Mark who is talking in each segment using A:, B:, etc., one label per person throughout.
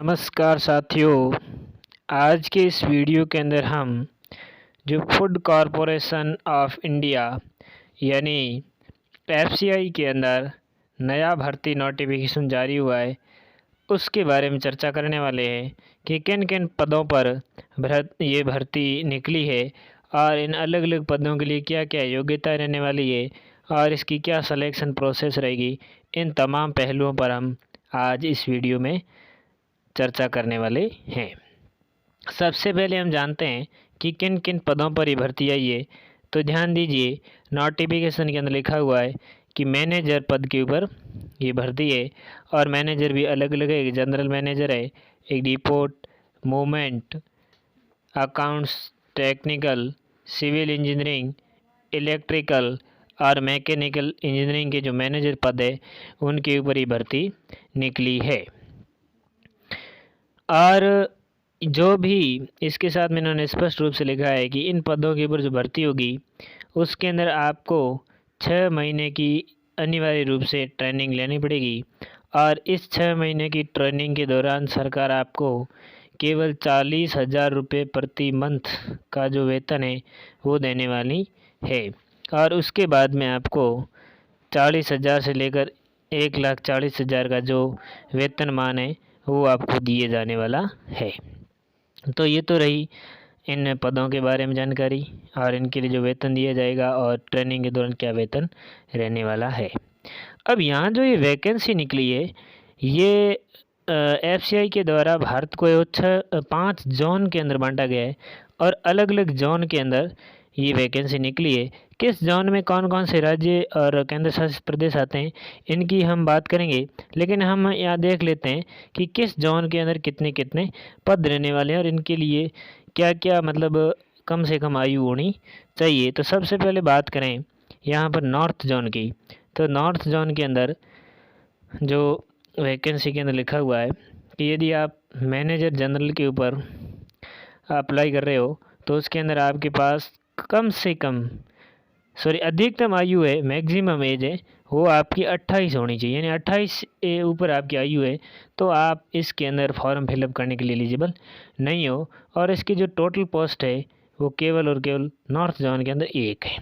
A: नमस्कार साथियों। आज के इस वीडियो के अंदर हम जो फूड कॉरपोरेशन ऑफ इंडिया यानी एफसीआई के अंदर नया भर्ती नोटिफिकेशन जारी हुआ है उसके बारे में चर्चा करने वाले हैं कि किन किन पदों पर ये भर्ती निकली है और इन अलग अलग पदों के लिए क्या क्या योग्यता रहने वाली है और इसकी क्या सिलेक्शन प्रोसेस रहेगी। इन तमाम पहलुओं पर हम आज इस वीडियो में चर्चा करने वाले हैं। सबसे पहले हम जानते हैं कि किन किन पदों पर ये भर्ती आई है। तो ध्यान दीजिए, नोटिफिकेशन के अंदर लिखा हुआ है कि मैनेजर पद के ऊपर ये भर्ती है और मैनेजर भी अलग अलग है। एक जनरल मैनेजर है, एक depot, movement, accounts, technical, civil engineering, electrical और मैकेनिकल इंजीनियरिंग के जो मैनेजर पद है उनके ऊपर ये भर्ती निकली है। और जो भी इसके साथ में इन्होंने स्पष्ट रूप से लिखा है कि इन पदों के ऊपर जो भर्ती होगी उसके अंदर आपको 6 महीने की अनिवार्य रूप से ट्रेनिंग लेनी पड़ेगी और इस 6 महीने की ट्रेनिंग के दौरान सरकार आपको केवल 40,000 रुपये प्रति मंथ का जो वेतन है वो देने वाली है और उसके बाद में आपको 40,000 से लेकर 1,40,000 का जो वेतनमान है वो आपको दिए जाने वाला है। तो ये तो रही इन पदों के बारे में जानकारी और इनके लिए जो वेतन दिया जाएगा और ट्रेनिंग के दौरान क्या वेतन रहने वाला है। अब यहाँ जो ये वैकेंसी निकली है ये एफसीआई के द्वारा भारत को 5 जोन के अंदर बांटा गया है और अलग अलग जोन के अंदर ये वैकेंसी निकली है। किस जोन में कौन कौन से राज्य और केंद्र शासित प्रदेश आते हैं इनकी हम बात करेंगे, लेकिन हम यहाँ देख लेते हैं कि किस जोन के अंदर कितने कितने पद रहने वाले हैं और इनके लिए क्या क्या कम से कम आयु होनी चाहिए। तो सबसे पहले बात करें यहाँ पर नॉर्थ जोन की। तो नॉर्थ जोन के अंदर जो वैकेंसी के अंदर लिखा हुआ है कि यदि आप मैनेजर जनरल के ऊपर अप्लाई कर रहे हो तो उसके अंदर आपके पास कम से कम अधिकतम आयु है, मैक्सिमम एज है वो आपकी 28 होनी चाहिए, यानी 28 के ऊपर आपकी आयु है तो आप इसके अंदर फॉर्म फिलअप करने के लिए एलिजिबल नहीं हो। और इसकी जो टोटल पोस्ट है वो केवल और केवल नॉर्थ जोन के अंदर एक है।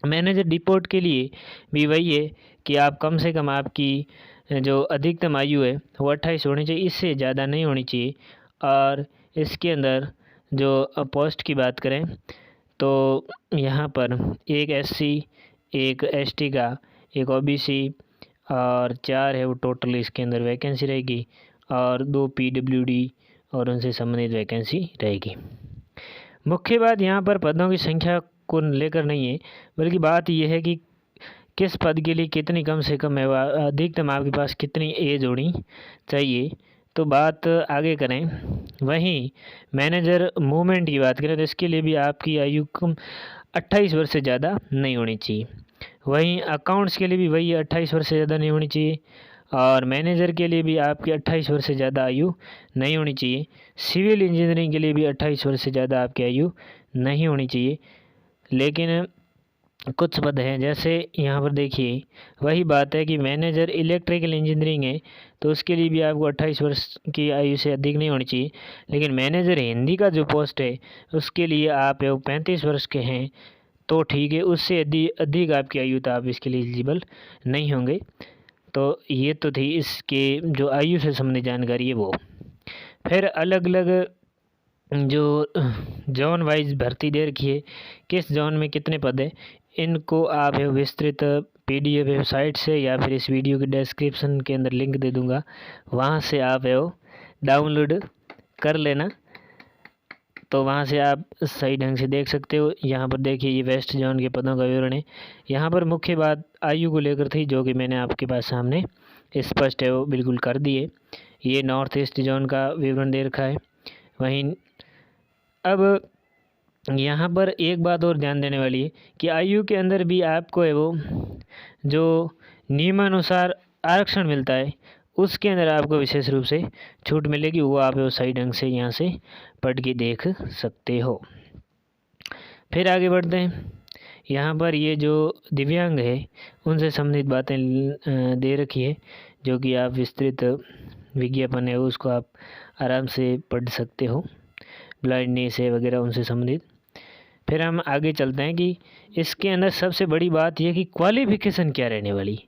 A: मैनेजर डिपोट के लिए भी वही है कि आप कम से कम आपकी जो अधिकतम आयु है वो 28 होनी चाहिए, इससे ज़्यादा नहीं होनी चाहिए। और इसके अंदर जो पोस्ट की बात करें तो यहाँ पर एक एससी, एक एसटी का, एक ओबीसी और 4 है वो टोटल इसके अंदर वैकेंसी रहेगी और 2 पीडब्ल्यूडी और उनसे संबंधित वैकेंसी रहेगी। मुख्य बात यहाँ पर पदों की संख्या को लेकर नहीं है, बल्कि बात यह है कि किस पद के लिए कितनी कम से कम है अधिकतम आपके पास कितनी एज होनी चाहिए। तो बात आगे करें, वहीं मैनेजर मूवमेंट की बात करें तो इसके लिए भी आपकी आयु कम 28 वर्ष से ज़्यादा नहीं होनी चाहिए। वहीं अकाउंट्स के लिए भी वही 28 वर्ष से ज़्यादा नहीं होनी चाहिए और मैनेजर के लिए भी आपकी 28 वर्ष से ज़्यादा आयु नहीं होनी चाहिए। सिविल इंजीनियरिंग के लिए भी 28 वर्ष से ज़्यादा आपकी आयु नहीं होनी चाहिए। लेकिन कुछ पद हैं, जैसे यहाँ पर देखिए वही बात है कि मैनेजर इलेक्ट्रिकल इंजीनियरिंग है तो उसके लिए भी आपको 28 वर्ष की आयु से अधिक नहीं होनी चाहिए। लेकिन मैनेजर हिंदी का जो पोस्ट है उसके लिए आप 35 वर्ष के हैं तो ठीक है, उससे अधिक आपकी आयु तो आप इसके लिए एलिजिबल नहीं होंगे। तो ये तो थी इसके जो आयु से संबंधित जानकारी है वो। फिर अलग अलग जो जोन वाइज भर्ती दे रखी है, किस जोन में कितने पद है, इनको आप विस्तृत पीडीएफ वेबसाइट से या फिर इस वीडियो के डिस्क्रिप्शन के अंदर लिंक दे दूंगा, वहाँ से आप डाउनलोड कर लेना। तो वहाँ से आप सही ढंग से देख सकते हो। यहाँ पर देखिए ये वेस्ट जोन के पदों का विवरण है। यहाँ पर मुख्य बात आयु को लेकर थी जो कि मैंने आपके पास सामने स्पष्ट है वो बिल्कुल कर दिए। ये नॉर्थ ईस्ट जोन का विवरण दे रखा है। वहीं अब यहाँ पर एक बात और ध्यान देने वाली है कि आयु के अंदर भी आपको है वो जो नियमानुसार आरक्षण मिलता है उसके अंदर आपको विशेष रूप से छूट मिलेगी, वो आप वो सही ढंग से यहाँ से पढ़ के देख सकते हो। फिर आगे बढ़ते हैं। यहाँ पर ये जो दिव्यांग है उनसे संबंधित बातें दे रखी है जो कि आप विस्तृत विज्ञापन है उसको आप आराम से पढ़ सकते हो, ब्लाइंडनेस है वगैरह उनसे संबंधित। फिर हम आगे चलते हैं कि इसके अंदर सबसे बड़ी बात यह कि क्वालिफ़िकेशन क्या रहने वाली।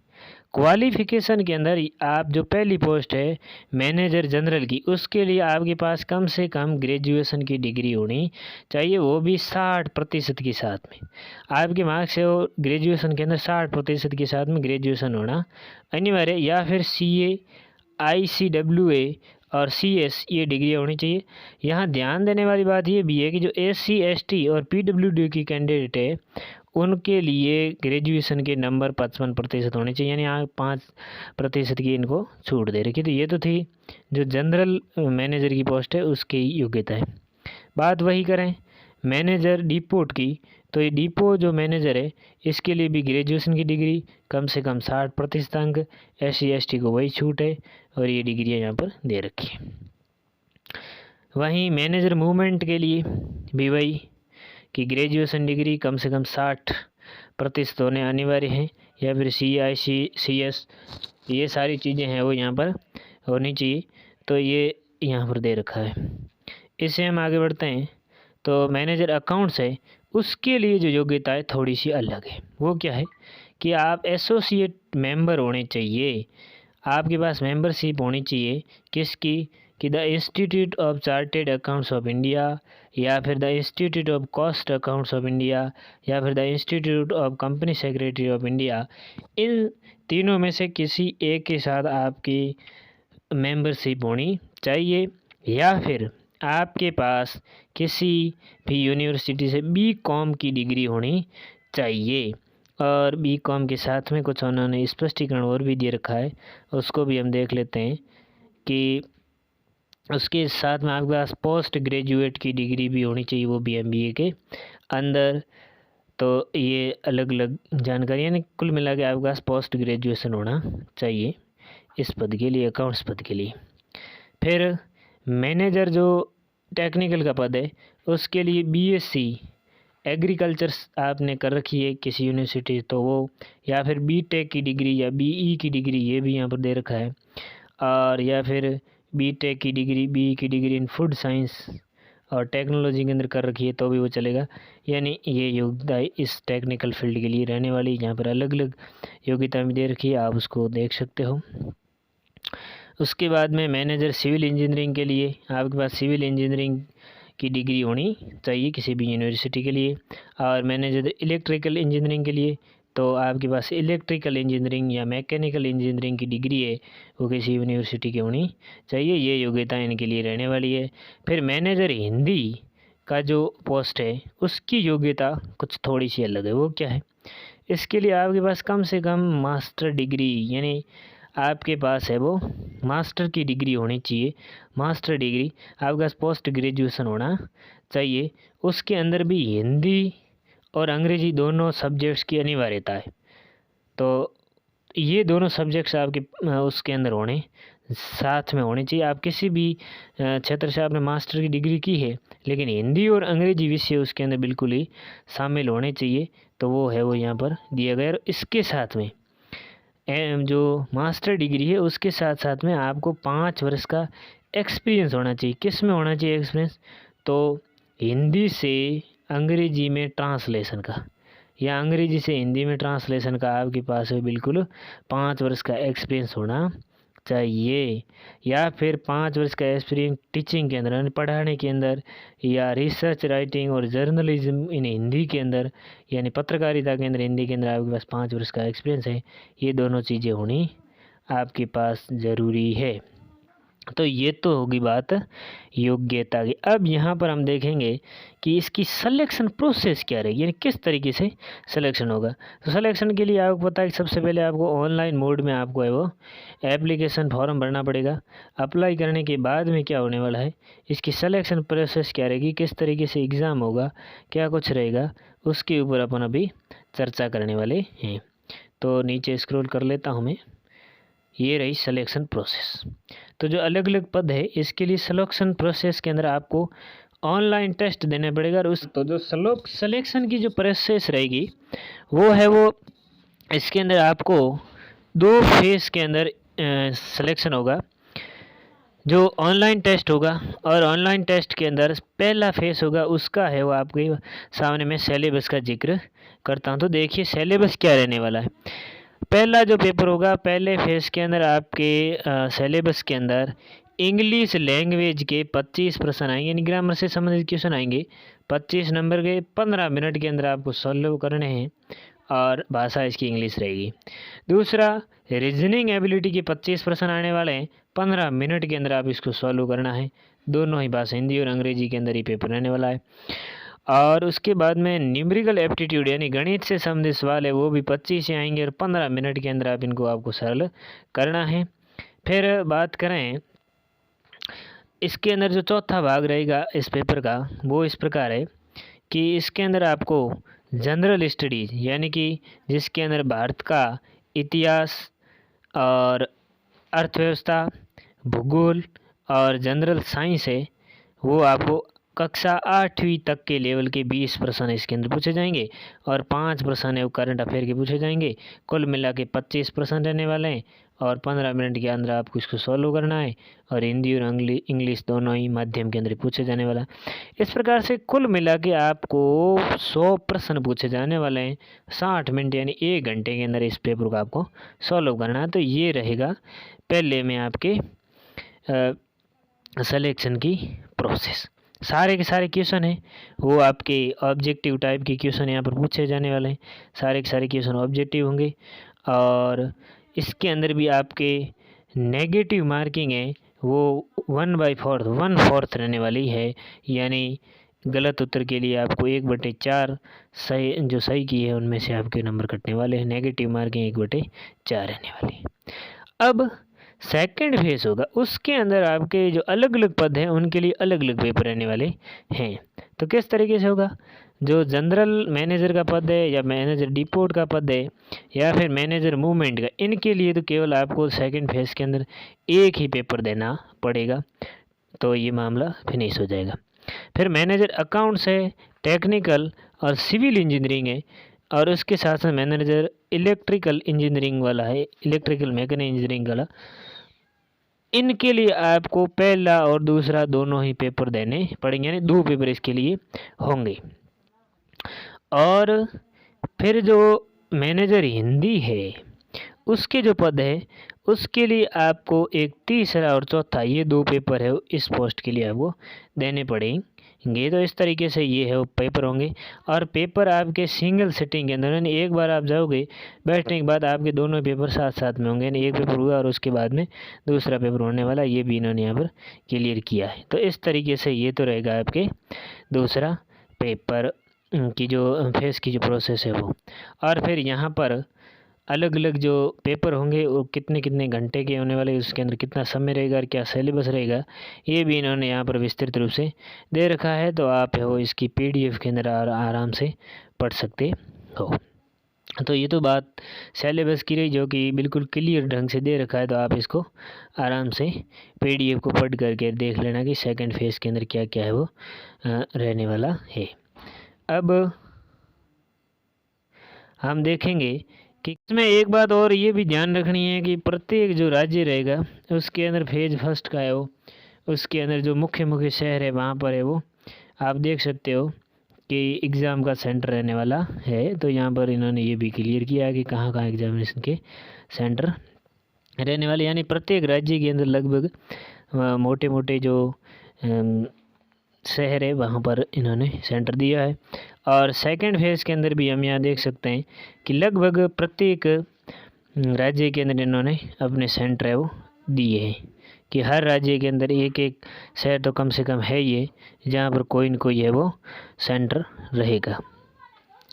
A: क्वालिफ़िकेशन के अंदर आप जो पहली पोस्ट है मैनेजर जनरल की, उसके लिए आपके पास कम से कम ग्रेजुएशन की डिग्री होनी चाहिए, वो भी 60% के साथ में। आपके मार्क्स है वो ग्रेजुएशन के अंदर 60% के साथ में ग्रेजुएशन होना अनिवार्य, या फिर CA ICWA और CS ये डिग्री होनी चाहिए। यहाँ ध्यान देने वाली बात ये भी है कि जो SC ST और PWD की कैंडिडेट है उनके लिए ग्रेजुएशन के नंबर 55% होने चाहिए, यानी यहाँ 5% की इनको छूट दे रखी। तो ये तो थी जो जनरल मैनेजर की पोस्ट है उसकी योग्यता है। बात वही करें मैनेजर डिपोट की, तो ये डिपो जो मैनेजर है इसके लिए भी ग्रेजुएशन की डिग्री कम से कम 60% अंक, SC ST को वही छूट है और ये डिग्रियाँ यहाँ पर दे रखी है। वहीं मैनेजर मूवमेंट के लिए भी वही कि ग्रेजुएशन डिग्री कम से कम 60% होने अनिवार्य है, या फिर CICCS ये सारी चीज़ें हैं वो यहाँ पर होनी चाहिए। तो ये यहाँ पर दे रखा है। इससे हम आगे बढ़ते हैं। तो मैनेजर अकाउंट्स है उसके लिए जो योग्यता है थोड़ी सी अलग है। वो क्या है कि आप एसोसिएट मेंबर होने चाहिए, आपके पास मेंबरशिप होनी चाहिए किसकी, कि the institute of chartered accounts of India, या फिर the institute of cost accounts of India, या फिर the institute of company secretary of India. इन तीनों में से किसी एक के साथ आपकी मेंबरशिप होनी चाहिए, या फिर आपके पास किसी भी यूनिवर्सिटी से BCom की डिग्री होनी चाहिए। और BCom के साथ में कुछ उन्होंने स्पष्टीकरण और भी दे रखा है, उसको भी हम देख लेते हैं कि उसके साथ में आपके पास पोस्ट ग्रेजुएट की डिग्री भी होनी चाहिए, वो भी MBA के अंदर। तो ये अलग अलग जानकारी, यानी कुल मिला के आपके पास पोस्ट ग्रेजुएशन होना चाहिए इस पद के लिए, अकाउंट्स पद के लिए। फिर मैनेजर जो टेक्निकल का पद है उसके लिए BSc एग्रीकल्चर आपने कर रखी है किसी यूनिवर्सिटी तो वो, या फिर BTech की डिग्री या BE की डिग्री ये भी यहाँ पर दे रखा है, और या फिर BTech की डिग्री, BE की डिग्री इन फूड साइंस और टेक्नोलॉजी के अंदर कर रखी है तो भी वो चलेगा। यानी ये योग्यता इस टेक्निकल फील्ड के लिए रहने वाली, यहाँ पर अलग अलग योग्यता भी दे रखी है, आप उसको देख सकते हो। उसके बाद में मैनेजर सिविल इंजीनियरिंग के लिए आपके पास सिविल इंजीनियरिंग की डिग्री होनी चाहिए किसी भी यूनिवर्सिटी के लिए, और मैनेजर इलेक्ट्रिकल इंजीनियरिंग के लिए तो आपके पास इलेक्ट्रिकल इंजीनियरिंग या मैकेनिकल इंजीनियरिंग की डिग्री है वो किसी यूनिवर्सिटी की होनी चाहिए, ये योग्यता इनके लिए रहने वाली है। फिर मैनेजर हिंदी का जो पोस्ट है उसकी योग्यता कुछ थोड़ी सी अलग है। वो क्या है, इसके लिए आपके पास कम से कम मास्टर डिग्री, यानी आपके पास है वो मास्टर की डिग्री होनी चाहिए। मास्टर डिग्री आपके पास पोस्ट ग्रेजुएशन होना चाहिए, उसके अंदर भी हिंदी और अंग्रेजी दोनों सब्जेक्ट्स की अनिवार्यता है। तो ये दोनों सब्जेक्ट्स आपके उसके अंदर होने साथ में होने चाहिए। आप किसी भी क्षेत्र से आपने मास्टर की डिग्री की है लेकिन हिंदी और अंग्रेजी विषय उसके अंदर बिल्कुल ही शामिल होने चाहिए, तो वो है वो यहाँ पर दिया गया। और इसके साथ में जो मास्टर डिग्री है उसके साथ साथ में आपको 5 वर्ष का एक्सपीरियंस होना चाहिए। किस में होना चाहिए एक्सपीरियंस, तो हिंदी से अंग्रेजी में ट्रांसलेशन का, या अंग्रेजी से हिंदी में ट्रांसलेशन का आपके पास है बिल्कुल 5 वर्ष का एक्सपीरियंस होना चाहिए। या फिर 5 वर्ष का एक्सपीरियंस टीचिंग के अंदर, पढ़ाने के अंदर, या रिसर्च राइटिंग और जर्नलिज्म इन हिंदी के अंदर, यानी पत्रकारिता के अंदर हिंदी के अंदर आपके पास 5 वर्ष का एक्सपीरियंस है। ये दोनों चीज़ें होनी आपके पास ज़रूरी है। तो ये तो होगी बात योग्यता की। अब यहाँ पर हम देखेंगे कि इसकी सिलेक्शन प्रोसेस क्या रहेगी, यानी किस तरीके से सिलेक्शन होगा। तो सिलेक्शन के लिए आपको पता है कि सबसे पहले आपको ऑनलाइन मोड में आपको है वो एप्लीकेशन फॉर्म भरना पड़ेगा। अप्लाई करने के बाद में क्या होने वाला है, इसकी सिलेक्शन प्रोसेस क्या रहेगी, किस तरीके से एग्ज़ाम होगा, क्या कुछ रहेगा, उसके ऊपर अपन अभी चर्चा करने वाले हैं। तो नीचे स्क्रॉल कर लेता हूँ मैं, ये रही सिलेक्शन प्रोसेस। तो जो अलग अलग पद है इसके लिए सिलेक्शन प्रोसेस के अंदर आपको ऑनलाइन टेस्ट देना पड़ेगा। और उस तो जो सिलेक्शन की जो प्रोसेस रहेगी वो है वो इसके अंदर आपको 2 फेज़ के अंदर सिलेक्शन होगा। जो ऑनलाइन टेस्ट होगा और ऑनलाइन टेस्ट के अंदर पहला फेस होगा उसका है वो आपके सामने मैं सिलेबस का जिक्र करता हूँ। तो देखिए सिलेबस क्या रहने वाला है। पहला जो पेपर होगा पहले फेस के अंदर आपके सिलेबस के अंदर इंग्लिश लैंग्वेज के 25 प्रश्न आएंगे, यानी ग्रामर से संबंधित क्वेश्चन आएंगे 25 नंबर के, 15 मिनट के अंदर आपको सॉल्व करने हैं और भाषा इसकी इंग्लिश रहेगी। दूसरा रीजनिंग एबिलिटी के 25 प्रश्न आने वाले हैं, 15 मिनट के अंदर आप इसको सॉल्व करना है। दोनों ही भाषा हिंदी और अंग्रेजी के अंदर ही पेपर रहने वाला है। और उसके बाद में न्यूमेरिकल एप्टीट्यूड यानी गणित से संबंधित सवाल है वो भी 25 से आएंगे और 15 मिनट के अंदर आप इनको आपको सरल करना है। फिर बात करें इसके अंदर जो चौथा भाग रहेगा इस पेपर का वो इस प्रकार है कि इसके अंदर आपको जनरल स्टडीज यानी कि जिसके अंदर भारत का इतिहास और अर्थव्यवस्था, भूगोल और जनरल साइंस है वो आपको कक्षा 8वीं तक के लेवल के 20 प्रश्न इसके अंदर पूछे जाएंगे और 5 प्रश्न है वो करंट अफेयर के पूछे जाएंगे। कुल मिला के 25 प्रश्न रहने वाले हैं और 15 मिनट के अंदर आपको इसको सॉल्व करना है और हिंदी और इंग्लिश दोनों ही माध्यम के अंदर पूछे जाने वाला है। इस प्रकार से कुल मिला के आपको 100 प्रश्न पूछे जाने वाले हैं 60 मिनट यानी 1 घंटे के अंदर इस पेपर को आपको सॉल्व करना है। तो ये रहेगा पहले में आपके सिलेक्शन की प्रोसेस। सारे के सारे क्वेश्चन हैं वो आपके ऑब्जेक्टिव टाइप के क्वेश्चन यहाँ पर पूछे जाने वाले हैं। सारे के सारे क्वेश्चन ऑब्जेक्टिव होंगे और इसके अंदर भी आपके नेगेटिव मार्किंग है वो 1/4 रहने वाली है, यानी गलत उत्तर के लिए आपको 1/4 सही जो सही की है उनमें से आपके नंबर कटने वाले हैं। नेगेटिव मार्किंग 1/4 रहने वाली है। अब सेकंड फेज होगा उसके अंदर आपके जो अलग अलग पद हैं उनके लिए अलग अलग पेपर रहने वाले हैं। तो किस तरीके से होगा, जो जनरल मैनेजर का पद है या मैनेजर डिपोट का पद है या फिर मैनेजर मूवमेंट का, इनके लिए तो केवल आपको सेकंड फेज के अंदर एक ही पेपर देना पड़ेगा तो ये मामला फिनिश हो जाएगा। फिर मैनेजर अकाउंट्स है, टेक्निकल और सिविल इंजीनियरिंग है और उसके साथ साथ मैनेजर इलेक्ट्रिकल इंजीनियरिंग वाला है, इलेक्ट्रिकल मैकेनिकल इंजीनियरिंग वाला। इनके लिए आपको पहला और दूसरा दोनों ही पेपर देने पड़ेंगे, यानी 2 पेपर इसके लिए होंगे। और फिर जो मैनेजर हिंदी है उसके जो पद है उसके लिए आपको एक तीसरा और चौथा ये 2 पेपर है इस पोस्ट के लिए आपको देने पड़ेंगे। तो इस तरीके से ये है वो पेपर होंगे और पेपर आपके सिंगल सिटिंग के अंदर, यानी एक बार आप जाओगे बैठने के बाद आपके दोनों पेपर साथ साथ में होंगे, यानी एक पेपर हुआ और उसके बाद में दूसरा पेपर होने वाला, ये भी इन्होंने यहाँ पर क्लियर किया है। तो इस तरीके से ये तो रहेगा आपके दूसरा पेपर की जो फेस की जो प्रोसेस है वो। और फिर यहाँ पर अलग अलग जो पेपर होंगे वो कितने कितने घंटे के होने वाले, उसके अंदर कितना समय रहेगा और क्या सिलेबस रहेगा, ये भी इन्होंने यहाँ पर विस्तृत रूप से दे रखा है। तो आप हो इसकी PDF के अंदर आराम से पढ़ सकते हो। तो ये तो बात सिलेबस की रही जो कि बिल्कुल क्लियर ढंग से दे रखा है, तो आप इसको आराम से PDF को पढ़ करके देख लेना कि सेकंड फेज़ के अंदर क्या क्या है वो रहने वाला है। अब हम देखेंगे कि इसमें एक बात और ये भी ध्यान रखनी है कि प्रत्येक जो राज्य रहेगा उसके अंदर फेज फर्स्ट का है वो, उसके अंदर जो मुख्य मुख्य शहर है वहाँ पर है वो आप देख सकते हो कि एग्ज़ाम का सेंटर रहने वाला है। तो यहाँ पर इन्होंने ये भी क्लियर किया है कि कहाँ कहाँ एग्जामिनेशन के सेंटर रहने वाले, यानी प्रत्येक राज्य के अंदर लगभग मोटे मोटे जो शहर है वहाँ पर इन्होंने सेंटर दिया है। और सेकंड फेज़ के अंदर भी हम यहाँ देख सकते हैं कि लगभग प्रत्येक राज्य के अंदर इन्होंने अपने सेंटर है वो दिए हैं कि हर राज्य के अंदर एक एक शहर तो कम से कम है ये जहाँ पर कोई न कोई है वो सेंटर रहेगा।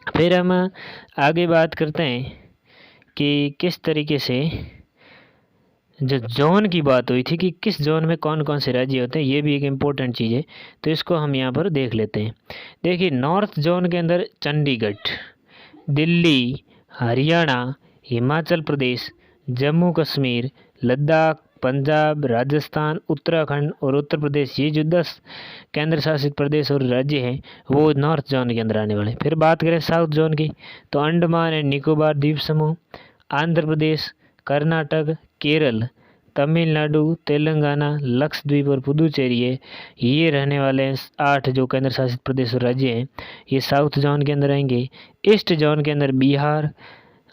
A: फिर हम आगे बात करते हैं कि किस तरीके से जो जोन की बात हुई थी कि किस जोन में कौन कौन से राज्य होते हैं, ये भी एक इम्पोर्टेंट चीज़ है। तो इसको हम यहाँ पर देख लेते हैं। देखिए नॉर्थ जोन के अंदर चंडीगढ़, दिल्ली, हरियाणा, हिमाचल प्रदेश, जम्मू कश्मीर, लद्दाख, पंजाब, राजस्थान, उत्तराखंड और उत्तर प्रदेश, ये जो 10 केंद्र शासित प्रदेश और राज्य हैं वो नॉर्थ जोन के अंदर आने वाले हैं। फिर बात करें साउथ जोन की तो अंडमान एंड निकोबार द्वीप समूह, आंध्र प्रदेश, कर्नाटक, केरल, तमिलनाडु, तेलंगाना, लक्षद्वीप और पुदुचेरी है, ये रहने वाले हैं 8 जो केंद्र शासित प्रदेश और राज्य हैं, ये साउथ जोन के अंदर रहेंगे। ईस्ट जोन के अंदर बिहार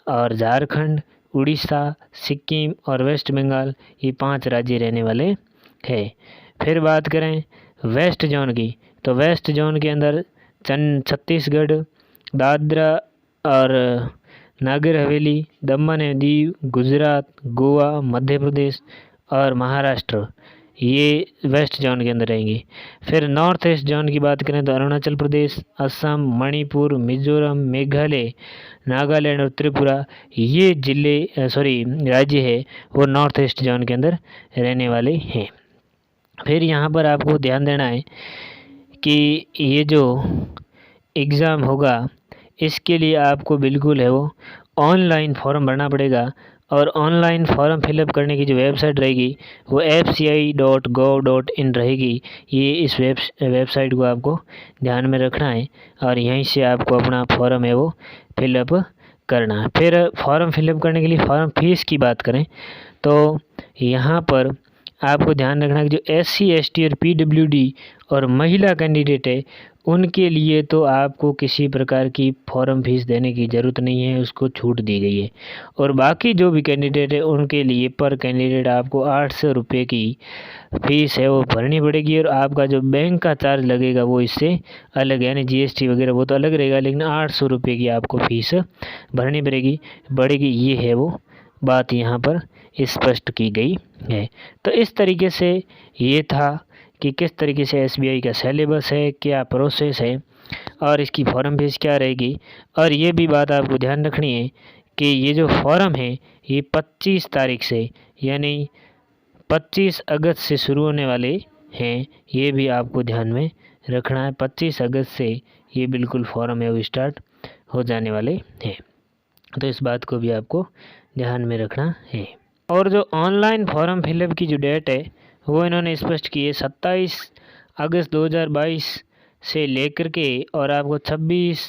A: और झारखंड, उड़ीसा, सिक्किम और वेस्ट बंगाल, ये 5 राज्य रहने वाले हैं। फिर बात करें वेस्ट जोन की, तो वेस्ट जोन के अंदर छत्तीसगढ़, दादरा और नागर हवेली, दमन एवं दीव, गुजरात, गोवा, मध्य प्रदेश और महाराष्ट्र, ये वेस्ट जोन के अंदर रहेंगे। फिर नॉर्थ ईस्ट जोन की बात करें तो अरुणाचल प्रदेश, असम, मणिपुर, मिजोरम, मेघालय, नागालैंड और त्रिपुरा, ये राज्य है वो नॉर्थ ईस्ट जोन के अंदर रहने वाले हैं। फिर यहाँ पर आपको ध्यान देना है कि ये जो एग्ज़ाम होगा इसके लिए आपको बिल्कुल है वो ऑनलाइन फॉर्म भरना पड़ेगा, और ऑनलाइन फॉर्म फिलअप करने की जो वेबसाइट रहेगी वो fci.gov.in रहेगी। ये इस वेबसाइट को आपको ध्यान में रखना है और यहीं से आपको अपना फॉर्म है वो फिलअप करना है। फिर फॉर्म फिलअप करने के लिए फॉर्म फीस की बात करें तो यहाँ पर आपको ध्यान रखना है कि जो SC, ST और PWD और महिला कैंडिडेट है उनके लिए तो आपको किसी प्रकार की फॉर्म फीस देने की ज़रूरत नहीं है, उसको छूट दी गई है। और बाकी जो भी कैंडिडेट है उनके लिए पर कैंडिडेट आपको 800 रुपये की फ़ीस है वो भरनी पड़ेगी, और आपका जो बैंक का चार्ज लगेगा वो इससे अलग है, यानी GST वगैरह वो तो अलग रहेगा, लेकिन 800 रुपये की आपको फ़ीस भरनी पड़ेगी। ये है वो बात यहाँ पर स्पष्ट की गई है। तो इस तरीके से ये था कि किस तरीके से SBI का सिलेबस है, क्या प्रोसेस है और इसकी फॉर्म फीस क्या रहेगी। और ये भी बात आपको ध्यान रखनी है कि ये जो फॉर्म है ये 25 तारीख से यानी 25 अगस्त से शुरू होने वाले हैं, ये भी आपको ध्यान में रखना है। 25 अगस्त से ये बिल्कुल फॉर्म है वो स्टार्ट हो जाने वाले हैं, तो इस बात को भी आपको ध्यान में रखना है। और जो ऑनलाइन फॉर्म फिलअप की जो डेट है वो इन्होंने स्पष्ट की है 27 अगस्त 2022 से लेकर के और आपको 26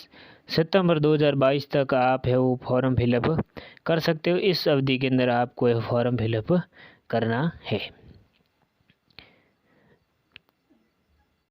A: सितंबर 2022 तक आप है वो फॉर्म फिलअप कर सकते हो। इस अवधि के अंदर आपको फॉर्म फिलअप करना है।